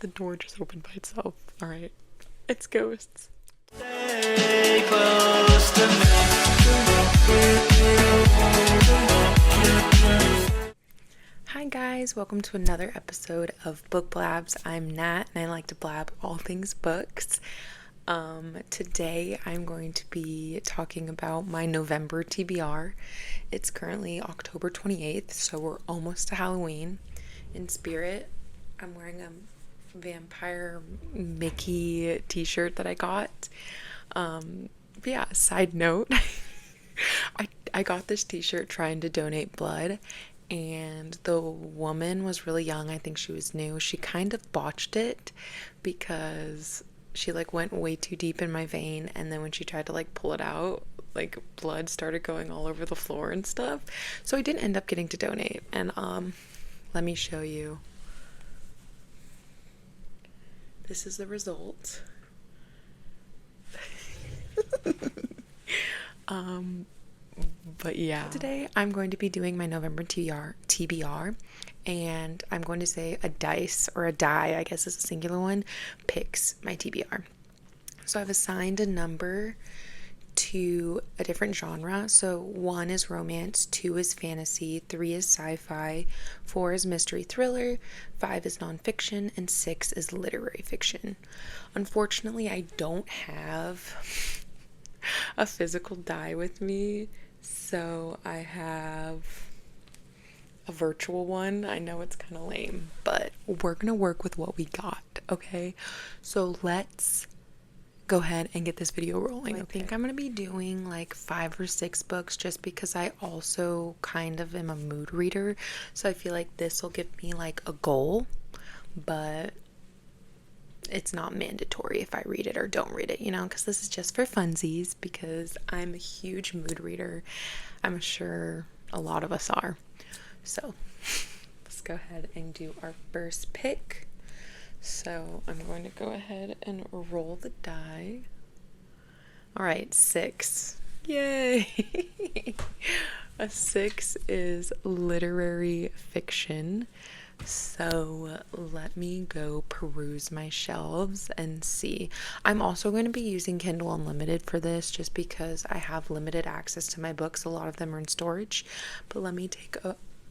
The door just opened by itself. All right. It's ghosts. Stay close to me. Hi guys, welcome to another episode of Book Blabs. I'm Nat and I like to blab all things books. Today I'm going to be talking about my November TBR. It's currently October 28th, so we're almost to Halloween. In spirit, I'm wearing a vampire Mickey t-shirt that I got. Side note, I got this t-shirt trying to donate blood, and the woman was really young. I think she was new. She kind of botched it because she went way too deep in my vein, and then when she tried to pull it out, blood started going all over the floor and stuff. So I didn't end up getting to donate. And let me show you. This is the result. But yeah, today I'm going to be doing my November TBR, and I'm going to say a dice, or a die, I guess is a singular one, picks my TBR. So I've assigned a number to a different genre. So 1 is romance, 2 is fantasy, 3 is sci-fi, 4 is mystery thriller, 5 is nonfiction, and 6 is literary fiction. Unfortunately, I don't have a physical die with me, so I have a virtual one. I know it's kind of lame, but we're gonna work with what we got, okay? So let's go ahead and get this video rolling. I think I'm gonna be doing 5 or 6 books, just because I also kind of am a mood reader, so I feel like this will give me a goal, but it's not mandatory if I read it or don't read it, because this is just for funsies, because I'm a huge mood reader. I'm sure a lot of us are. So let's go ahead and do our first pick. So I'm going to go ahead and roll the die. All right, 6. Yay! A 6 is literary fiction. So let me go peruse my shelves and see. I'm also going to be using Kindle Unlimited for this, just because I have limited access to my books. A lot of them are in storage, but let me take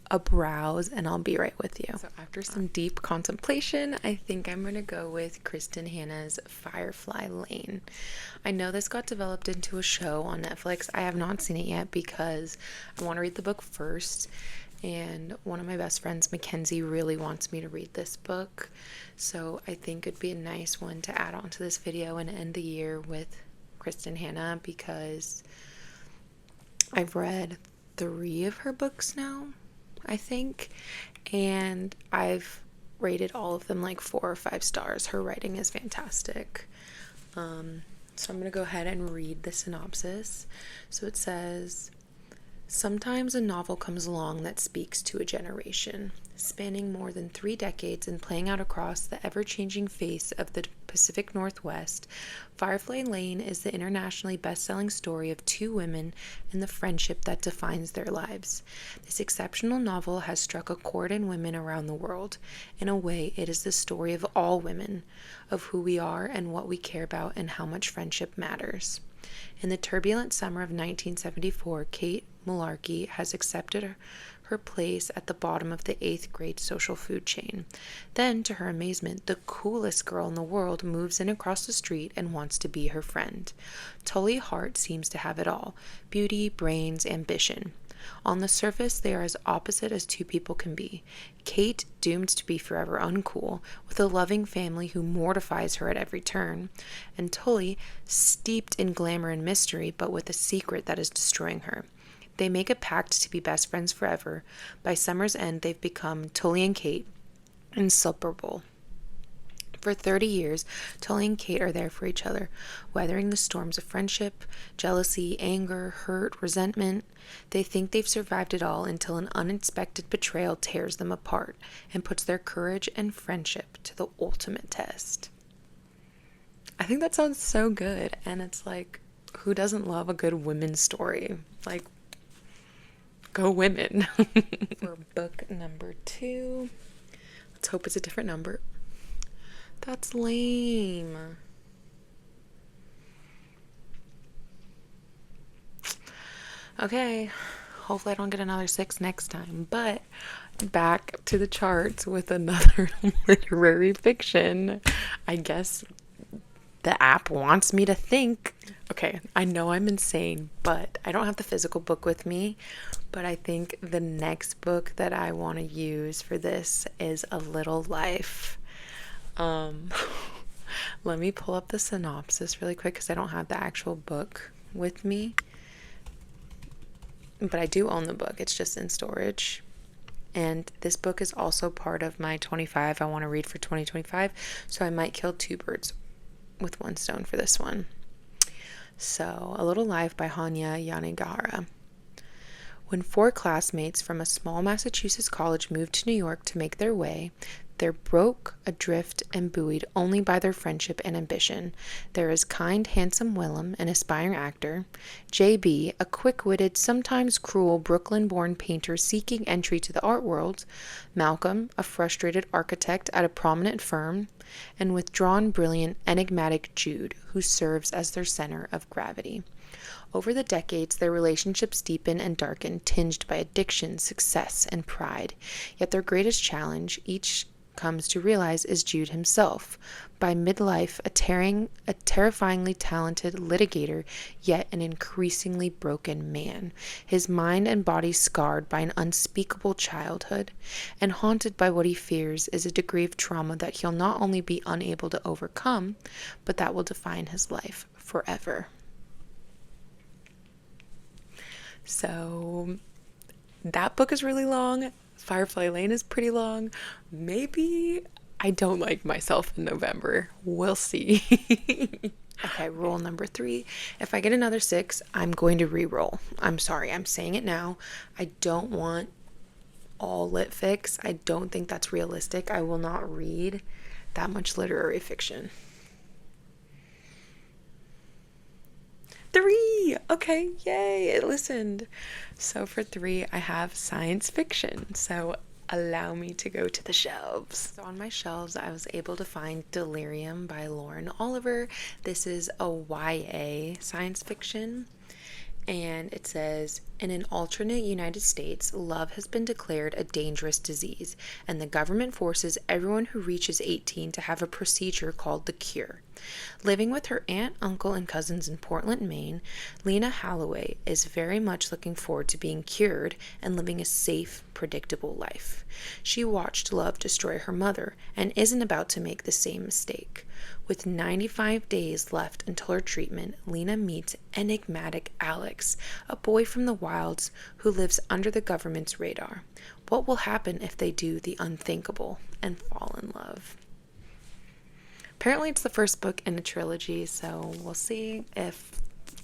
a browse and I'll be right with you. So after some deep contemplation, I think I'm going to go with Kristen Hanna's Firefly Lane. I know this got developed into a show on Netflix. I have not seen it yet because I want to read the book first. And one of my best friends, Mackenzie, really wants me to read this book. So I think it'd be a nice one to add on to this video and end the year with Kristen Hanna, because I've read 3 of her books now, I think. And I've rated all of them 4 or 5 stars. Her writing is fantastic. So I'm going to go ahead and read the synopsis. So it says, sometimes a novel comes along that speaks to a generation. Spanning more than 3 decades and playing out across the ever-changing face of the Pacific Northwest, Firefly Lane is the internationally best-selling story of 2 women and the friendship that defines their lives. This exceptional novel has struck a chord in women around the world. In a way, it is the story of all women, of who we are and what we care about and how much friendship matters. In the turbulent summer of 1974, Kate Malarkey has accepted her place at the bottom of the 8th grade social food chain. Then, to her amazement, the coolest girl in the world moves in across the street and wants to be her friend. Tully Hart seems to have it all: beauty, brains, ambition. On the surface, they are as opposite as 2 people can be. Kate, doomed to be forever uncool, with a loving family who mortifies her at every turn, and Tully, steeped in glamour and mystery, but with a secret that is destroying her. They make a pact to be best friends forever. By summer's end, they've become, Tully and Kate, inseparable. For 30 years, Tully and Kate are there for each other, weathering the storms of friendship, jealousy, anger, hurt, resentment. They think they've survived it all until an unexpected betrayal tears them apart and puts their courage and friendship to the ultimate test. I think that sounds so good, and it's who doesn't love a good women's story? Go women. For book number 2, let's hope it's a different number. That's lame. Okay, hopefully I don't get another 6 next time. But back to the charts with another literary fiction. I guess the app wants me to think. Okay, I know I'm insane, but I don't have the physical book with me. But I think the next book that I want to use for this is A Little Life. Um, Let me pull up the synopsis really quick because I don't have the actual book with me. But I do own the book, it's just in storage. And this book is also part of my 25 I want to read for 2025. So I might kill 2 birds with 1 stone for this one. So, A Little Life by Hanya Yanagihara. When 4 classmates from a small Massachusetts college moved to New York to make their way, they're broke, adrift, and buoyed only by their friendship and ambition. There is kind, handsome Willem, an aspiring actor, J.B., a quick-witted, sometimes cruel Brooklyn-born painter seeking entry to the art world, Malcolm, a frustrated architect at a prominent firm, and withdrawn, brilliant, enigmatic Jude, who serves as their center of gravity. Over the decades, their relationships deepen and darken, tinged by addiction, success, and pride. Yet their greatest challenge, each comes to realize, is Jude himself. By midlife, a terrifyingly talented litigator, yet an increasingly broken man. His mind and body scarred by an unspeakable childhood, and haunted by what he fears is a degree of trauma that he'll not only be unable to overcome, but that will define his life forever. So that book is really long. Firefly Lane is pretty long. Maybe I don't like myself in November. We'll see. Okay, rule number 3. If I get another 6, I'm going to re-roll. I'm sorry, I'm saying it now. I don't want all lit fics. I don't think that's realistic. I will not read that much literary fiction. 3! Okay, yay, it listened. So for 3, I have science fiction. So allow me to go to the shelves. So on my shelves, I was able to find Delirium by Lauren Oliver. This is a YA science fiction. And it says, in an alternate United States, love has been declared a dangerous disease, and the government forces everyone who reaches 18 to have a procedure called the cure. Living with her aunt, uncle, and cousins in Portland, Maine, Lena Holloway is very much looking forward to being cured and living a safe, predictable life. She watched love destroy her mother and isn't about to make the same mistake. With 95 days left until her treatment, Lena meets enigmatic Alex, a boy from the wilds who lives under the government's radar. What will happen if they do the unthinkable and fall in love? Apparently it's the first book in a trilogy, so we'll see if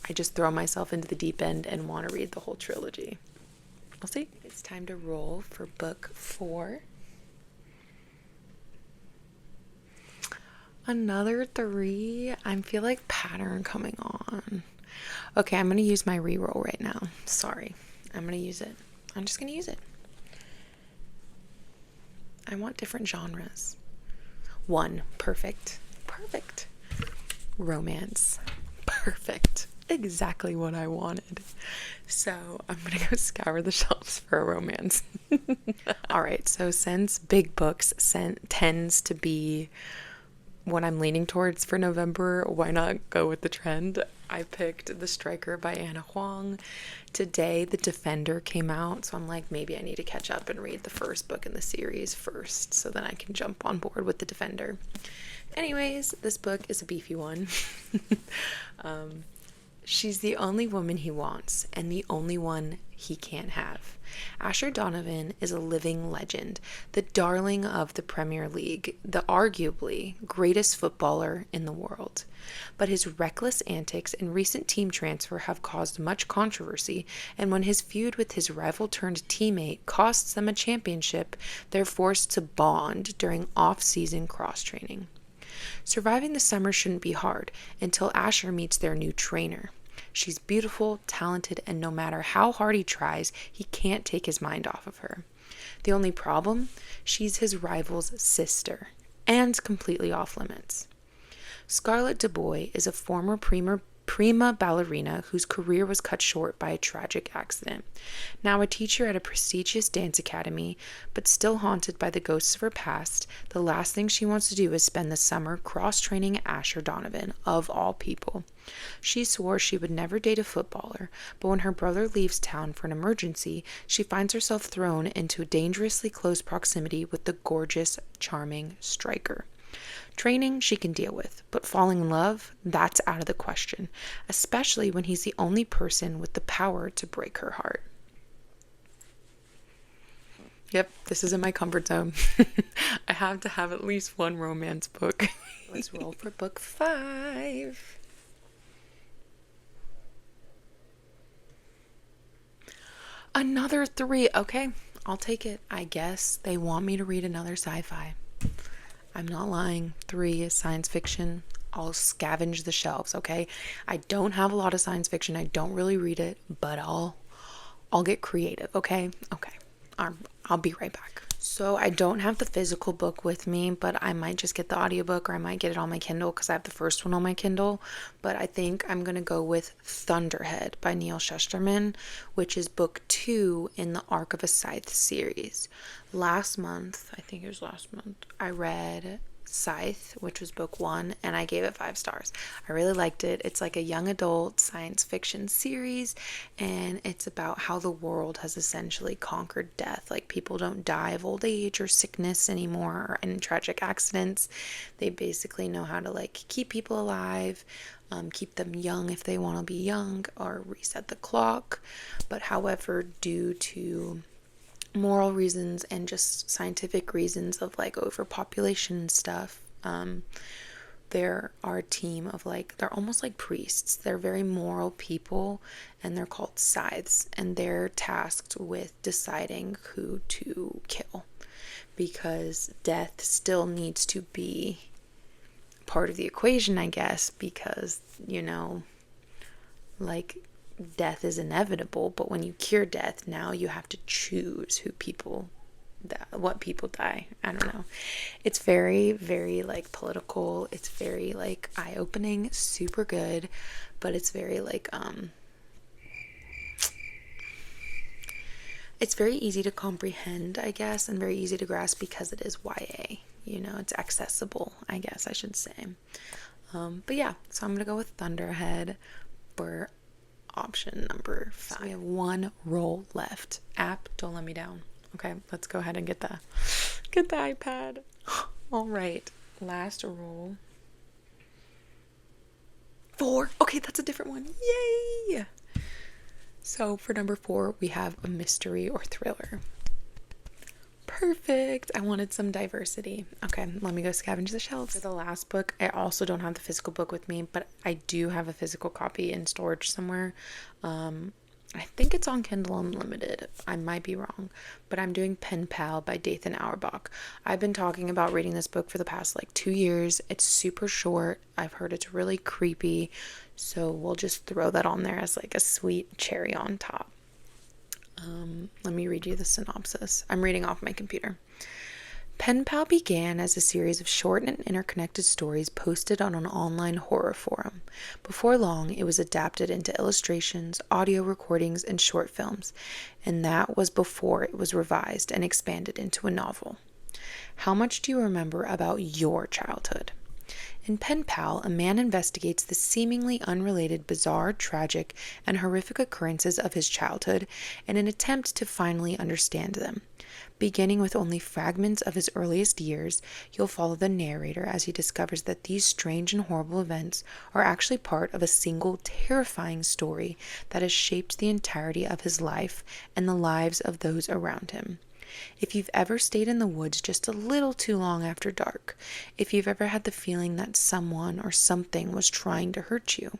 I just throw myself into the deep end and want to read the whole trilogy. We'll see. It's time to roll for book 4. Another 3. I feel like pattern coming on. Okay, I'm going to use my reroll right now. Sorry. I'm going to use it. I'm just going to use it. I want different genres. 1. Perfect. Perfect. Romance. Perfect. Exactly what I wanted. So I'm going to go scour the shelves for a romance. All right. So since big books tends to be what I'm leaning towards for November, why not go with the trend? I picked The Striker by Anna Huang. Today, The Defender came out, so I'm like, maybe I need to catch up and read the first book in the series first, so then I can jump on board with The Defender. Anyways, this book is a beefy one. She's the only woman he wants, and the only one he can't have. Asher Donovan is a living legend, the darling of the Premier League, the arguably greatest footballer in the world. But his reckless antics and recent team transfer have caused much controversy, and when his feud with his rival-turned-teammate costs them a championship, they're forced to bond during off-season cross-training. Surviving the summer shouldn't be hard until Asher meets their new trainer. She's beautiful, talented, and no matter how hard he tries, he can't take his mind off of her. The only problem? She's his rival's sister. and completely off limits. Scarlett DuBois is a former prima ballerina whose career was cut short by a tragic accident. Now a teacher at a prestigious dance academy, but still haunted by the ghosts of her past, the last thing she wants to do is spend the summer cross-training Asher Donovan, of all people. She swore she would never date a footballer, but when her brother leaves town for an emergency, she finds herself thrown into dangerously close proximity with the gorgeous, charming striker. Training she can deal with, but falling in love, that's out of the question, especially when he's the only person with the power to break her heart. Yep, this is in my comfort zone. I have to have at least one romance book. Let's roll for book 5. Another 3. Okay, I'll take it. I guess they want me to read another sci-fi. I'm not lying. 3 is science fiction. I'll scavenge the shelves, okay? I don't have a lot of science fiction. I don't really read it, but I'll get creative, okay? Okay. I'll be right back. So I don't have the physical book with me, but I might just get the audiobook, or I might get it on my Kindle because I have the first one on my Kindle. But I think I'm going to go with Thunderhead by Neil Shusterman, which is book 2 in the Arc of a Scythe series. Last month, I read Scythe, which was book 1, and I gave it 5 stars. I really liked it. It's like a young adult science fiction series, and it's about how the world has essentially conquered death. Like, people don't die of old age or sickness anymore, or in tragic accidents. They basically know how to like keep people alive, keep them young if they want to be young, or reset the clock. But however, due to moral reasons and just scientific reasons of like overpopulation and stuff, there are a team of like, they're almost like priests. They're very moral people, and they're called scythes, and they're tasked with deciding who to kill, because death still needs to be part of the equation, I guess, because, you know, like, death is inevitable, but when you cure death, now you have to choose what people die. I don't know. It's very, very like political. It's very like eye-opening, super good, but it's very like it's very easy to comprehend, I guess, and very easy to grasp because it is YA. You know, it's accessible, I guess I should say. But yeah, so I'm gonna go with Thunderhead for option number 5. So we have 1 roll left. App, don't let me down. Okay, let's go ahead and get the iPad. All right, last roll. 4. Okay, that's a different one. Yay! So for number 4, we have a mystery or thriller. Perfect. I wanted some diversity. Okay, let me go scavenge the shelves. For the last book, I also don't have the physical book with me, but I do have a physical copy in storage somewhere. I think it's on Kindle Unlimited. I might be wrong, but I'm doing Pen Pal by Dathan Auerbach. I've been talking about reading this book for the past like 2 years. It's super short. I've heard it's really creepy, so we'll just throw that on there as like a sweet cherry on top. Let me read you the synopsis. I'm reading off my computer. Pen Pal began as a series of short and interconnected stories posted on an online horror forum. Before long, it was adapted into illustrations, audio recordings, and short films, and that was before it was revised and expanded into a novel. How much do you remember about your childhood? In Pen Pal, a man investigates the seemingly unrelated, bizarre, tragic, and horrific occurrences of his childhood in an attempt to finally understand them. Beginning with only fragments of his earliest years, you'll follow the narrator as he discovers that these strange and horrible events are actually part of a single terrifying story that has shaped the entirety of his life and the lives of those around him. If you've ever stayed in the woods just a little too long after dark, if you've ever had the feeling that someone or something was trying to hurt you,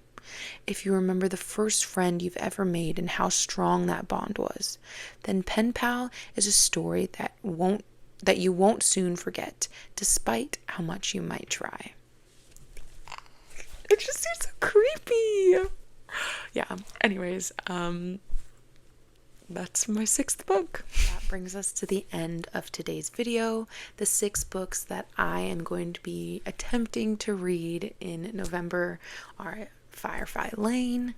if you remember the first friend you've ever made and how strong that bond was, then Pen Pal is a story that you won't soon forget, despite how much you might try. It just seems so creepy. Yeah, anyways, that's my 6th book. That brings us to the end of today's video. The 6 books that I am going to be attempting to read in November are Firefly Lane,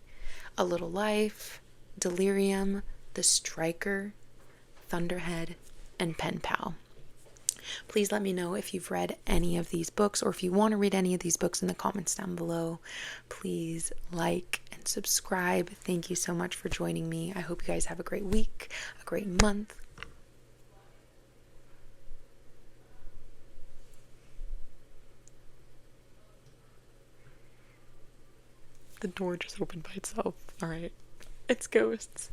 A Little Life, Delirium, The Striker, Thunderhead, and Pen Pal. Please let me know if you've read any of these books, or if you want to read any of these books, in the comments down below. Please like and subscribe. Thank you so much for joining me. I hope you guys have a great week, a great month. The door just opened by itself. All right, it's ghosts.